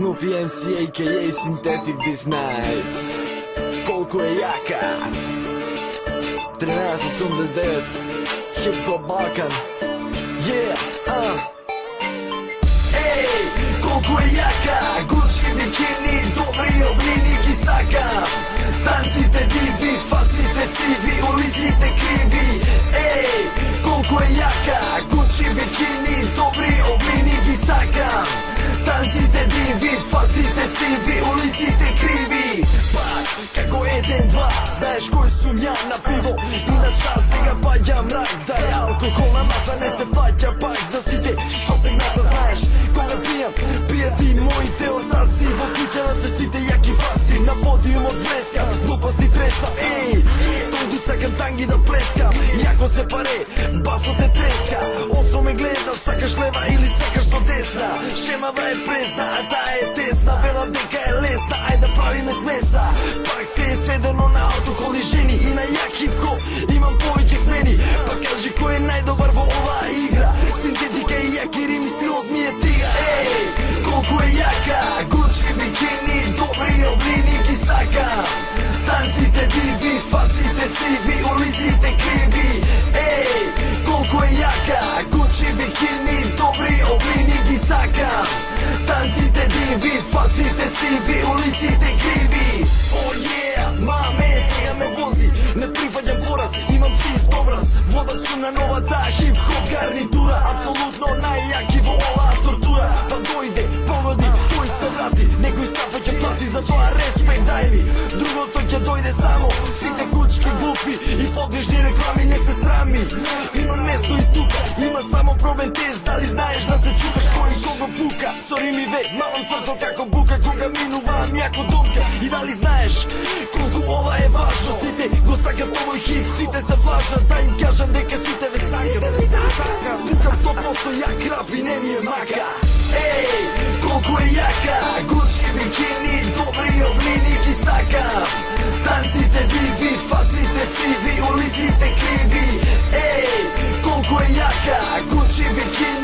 Snoopy MC a.k.a. Synthetic this night. Колко е яка 1389 Хип-хоп Балкан. Ей, колко е яка, Гучи бикини, добри облини ги сака. Танците диви, фаците сиви, улиците криви. Ей, колко е яка, Гучи бикини, добри облини ги сака. Танците диви, фаците сиви, улиците криви. Пак, како еден, два, знаеш кој сум ја на пиво и на шат, сега паѓам рак. Дај алкохолна маса, не се паѓа пак за сите шо се гнаса, знаеш. Кога пијам, пијат и моите ортаци, во куќа на се сите јаки фаци. На подиумот звеска, глупости треса, ей, толку сакам танги да плескам. Јако се паре, басот е треска. Остро ме гледаш, сакаш лева или сакаш со десна. Шемава е презна, а таа е тесна. Вела дека е лесна, ај да правиме смеса. Пак се е сведено на алкохол и жени и на јак хип-хоп. Имам повеќе смени, па кажи кој е најдобар во оваа игра. Синтетика и јаки рими, стилот ми е тига. Ей, колку е јака, Гучи бикини, добри облини ги сака. Танците диви, фаците сиви, улиците криви. Ей, колку е јака, Гучи бикини, добри облини ги сака. Танците диви, фаците сиви, улиците криви. О маме, сега ме вози, не прифаќам пораз, имам чист образ. Водат сум на новата хип-хоп гарнитура, апсолутно најјаки во оваа тортура. Па дојде, погоди, тој се врати, некој стапа ќе плати, за тоа респект дај ми. Другото ќе дојде само, сите кучки глупи и подвижни реклами, не се срами. Има место и тука, има само пробен тест, дали знаеш да се чукаш кој кого пука. Сори ми ве, малам срцо како бука, кога минувам јако домка. И дали знаеш колку ова е важно, сите го сакат овој хит, сите се влажат, да им кажам дека сите ве сакат. Пукам 100% јак рап и не ми е мака. Ей, колку е јака, Гучи бикини, добри облини ги сака. Танците диви, фаците сиви, улиците криви. Ей, колку е јака, Гучи бикини,